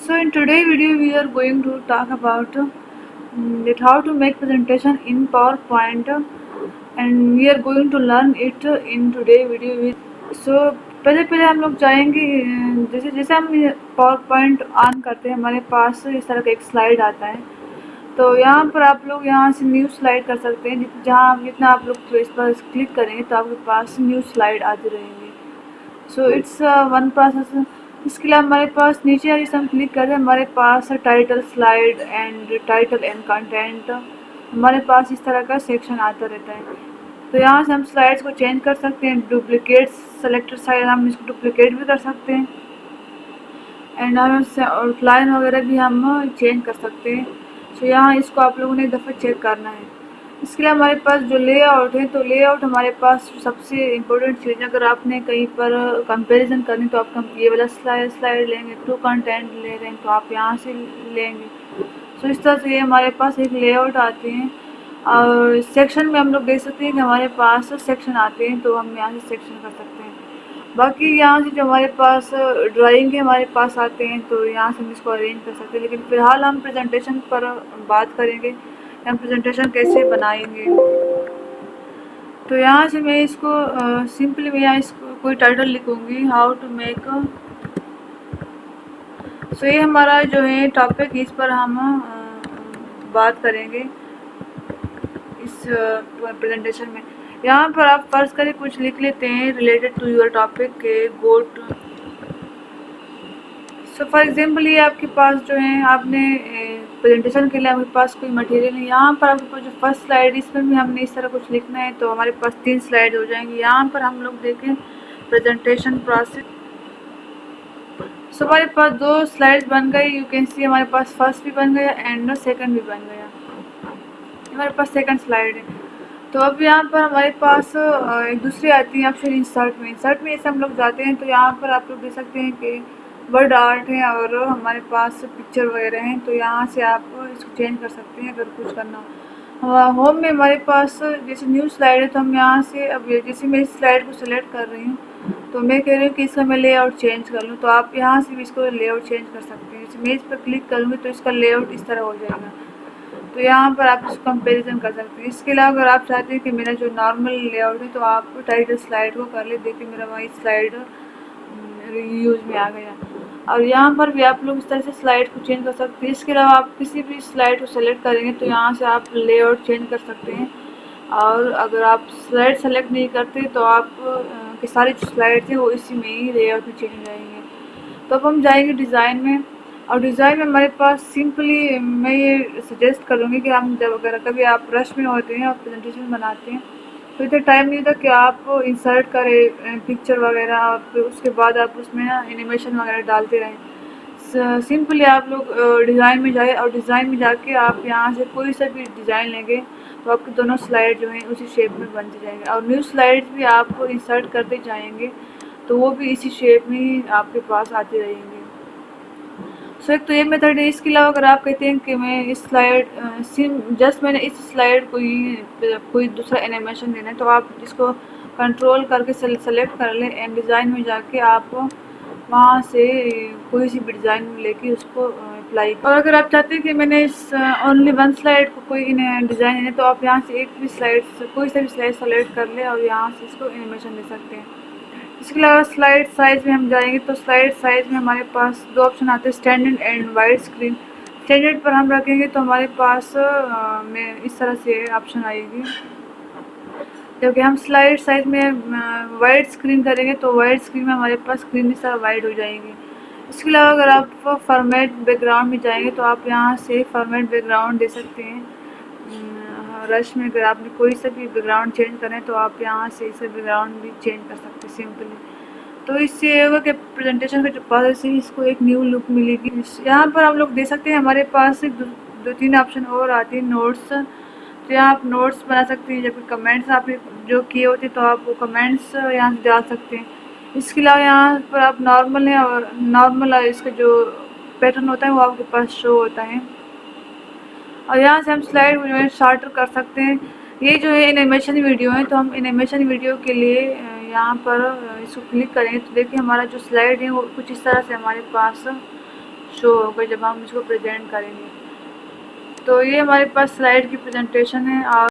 So in today video we are going to talk about that how to make presentation in PowerPoint, and we are going to learn it in today video. So पहले पहले हम लोग जाएंगे, जैसे जैसे हम power point on करते हैं हमारे पास इस तरह का एक स्लाइड आता है। तो यहाँ पर आप लोग यहाँ से न्यू स्लाइड कर सकते हैं, जहाँ जितना आप लोग इस पर क्लिक करेंगे तो आपके पास न्यू स्लाइड आती रहेंगी। So it's one process. इसके लिए हमारे पास नीचे वाली हम क्लिक करें, हमारे पास टाइटल स्लाइड एंड कंटेंट, हमारे पास इस तरह का सेक्शन आता रहता है। तो यहाँ से हम स्लाइड्स को चेंज कर सकते हैं, डुप्लीकेट सेलेक्टेड स्लाइड हम इसको डुप्लीकेट भी कर सकते हैं, एंड हम आउटलाइन वगैरह भी हम चेंज कर सकते हैं। सो यहाँ इसको आप लोगों ने एक दफ़ा चेक करना है। इसके लिए हमारे पास जो लेआउट है, तो लेआउट हमारे पास सबसे इम्पोर्टेंट चीज़ है। अगर आपने कहीं पर कंपैरिजन करनी तो आप ये वाला स्लाइड लेंगे, टू कंटेंट ले रहे हैं तो आप यहाँ से लेंगे। सो इस तरह से ये हमारे पास एक लेआउट आते हैं। और सेक्शन में हम लोग देख सकते हैं कि हमारे पास सेक्शन आते हैं, तो हम यहाँ से सेक्शन कर सकते हैं। बाकी यहाँ से जो हमारे पास ड्राइंग के हमारे पास आते हैं, तो यहाँ से हम इसको अरेंज कर सकते हैं। लेकिन फ़िलहाल हम प्रेजेंटेशन पर बात करेंगे, हम प्रेजेंटेशन कैसे बनाएंगे। तो यहाँ से मैं इसको सिंपली मैं यहाँ इसको कोई टाइटल लिखूँगी, हाउ टू मेक। सो ये हमारा जो है टॉपिक, इस पर हम बात करेंगे इस प्रेजेंटेशन में। यहाँ पर आप फर्ज करें कुछ लिख लेते हैं रिलेटेड टू योर टॉपिक के go to. So for example ये आपके पास जो है, आपने प्रेजेंटेशन के लिए आपके पास कोई मटेरियल है। यहाँ पर आपके पास जो फर्स्ट स्लाइड, इसमें भी हमने इस तरह कुछ लिखना है, तो हमारे पास 3 स्लाइड हो जाएंगी। यहाँ पर हम लोग देखें प्रेजेंटेशन प्रोसेस। सो हमारे पास 2 स्लाइड्स बन गई। यू कैन सी हमारे पास फर्स्ट भी बन गया एंड सेकंड भी बन गया। हमारे पास सेकंड स्लाइड है। तो अब यहाँ पर हमारे पास एक दूसरी आती है ऑप्शन इंसर्ट में। इंसर्ट में जैसे हम लोग जाते हैं तो यहाँ पर आप लोग देख सकते हैं कि वर्ड आर्ट है और हमारे पास पिक्चर वगैरह हैं। तो यहाँ से आप इसको चेंज कर सकते हैं अगर कुछ करना हो। होम में हमारे पास जैसे न्यू स्लाइड है, तो हम यहाँ से अब जैसे मैं इस स्लाइड को सेलेक्ट कर रही हूँ, तो मैं कह रही हूँ कि इसका मैं लेआउट चेंज कर लूँ, तो आप यहाँ से भी इसको लेआउट चेंज कर सकते हैं। जैसे मैं इस पर क्लिक करूँगी तो इसका लेआउट इस तरह हो जाएगा। तो यहाँ पर आप इसको कंपैरिजन कर सकते हैं। इसके अलावा अगर आप चाहते हैं कि मेरा जो नॉर्मल लेआउट है, तो आप टाइटल स्लाइड को कर ले। देखिए मेरा वही स्लाइड यूज़ में आ गया। और यहाँ पर भी आप लोग इस तरह से स्लाइड को चेंज कर सकते हैं। इसके अलावा आप किसी भी स्लाइड को सेलेक्ट करेंगे तो यहाँ से आप लेआउट चेंज कर सकते हैं। और अगर आप स्लाइड सेलेक्ट नहीं करते तो आप के सारी जो स्लाइड्स हैं वो इसी में ही लेआउट में चेंज हो जाएंगे। तो अब हम जाएंगे डिज़ाइन में, और डिज़ाइन में हमारे पास सिंपली मैं ये सजेस्ट करूँगी कि हम जब अगर कभी आप रश में होते हैं और प्रेजेंटेशन बनाते हैं, तो इतना टाइम नहीं होता कि आप इंसर्ट करें पिक्चर वगैरह, आप उसके बाद आप उसमें एनिमेशन वगैरह डालते रहें। सिंपली आप लोग डिज़ाइन में जाए, और डिज़ाइन में जाके आप यहाँ से कोई सा भी डिज़ाइन लेंगे तो आपके दोनों स्लाइड जो हैं उसी शेप में बनते जाएंगे। और न्यू स्लाइड्स भी आप इंसर्ट करते जाएंगे तो वो भी इसी शेप में ही आपके पास आते रहेंगे। सो एक तो ये मेथड है। इसके अलावा अगर आप कहते हैं कि मैं इस स्लाइड जस्ट मैंने इस स्लाइड को ही कोई दूसरा एनिमेशन देना है, तो आप इसको कंट्रोल करके सेलेक्ट कर लें एंड डिज़ाइन में जाके आप वहाँ से कोई सी भी डिज़ाइन लेके उसको अप्लाई। और अगर आप चाहते हैं कि मैंने इस ओनली 1 स्लाइड को कोई डिज़ाइन है, तो आप यहाँ से एक भी स्लाइड कोई सा भी स्लाइड सेलेक्ट कर लें और यहाँ से इसको एनिमेशन दे सकते हैं। इसके अलावा स्लाइड साइज़ में हम जाएंगे, तो स्लाइड साइज़ में हमारे पास 2 ऑप्शन आते हैं, standard and wide screen. Standard पर हम रखेंगे तो हमारे पास में इस तरह से ऑप्शन आएगी, जबकि हम स्लाइड साइज़ में वाइड स्क्रीन करेंगे तो वाइड स्क्रीन में हमारे पास स्क्रीन इस तरह वाइड हो जाएगी। इसके अलावा अगर आप फॉर्मेट बैकग्राउंड में जाएंगे तो आप यहाँ से फॉर्मेट बैकग्राउंड दे सकते हैं। रश में अगर आपने कोई सा भी बैकग्राउंड चेंज करें तो आप यहाँ से इसे बैकग्राउंड भी चेंज कर सकते हैं सिंपली। तो इससे ये होगा कि प्रेजेंटेशन का जो प्रोसेस है इसको एक न्यू लुक मिलेगी। यहाँ पर हम लोग दे सकते हैं, हमारे पास 2-3 ऑप्शन और आते हैं, नोट्स। तो यहाँ आप नोट्स बना सकते हैं, जबकि कमेंट्स आपने जो किए होते हैं तो आप वो कमेंट्स यहाँ से डाल सकते हैं। इसके अलावा यहाँ पर आप नॉर्मल है, और नॉर्मल इसका जो पैटर्न होता है वो आपके पास शो होता है। और यहाँ से हम स्लाइड जो है शार्टर कर सकते हैं। ये जो है एनिमेशन वीडियो है, तो हम एनिमेशन वीडियो के लिए यहाँ पर इसको क्लिक करेंगे तो देखिए हमारा जो स्लाइड है वो कुछ इस तरह से हमारे पास शो होगा जब हम इसको प्रेजेंट करेंगे। तो ये हमारे पास स्लाइड की प्रेजेंटेशन है। और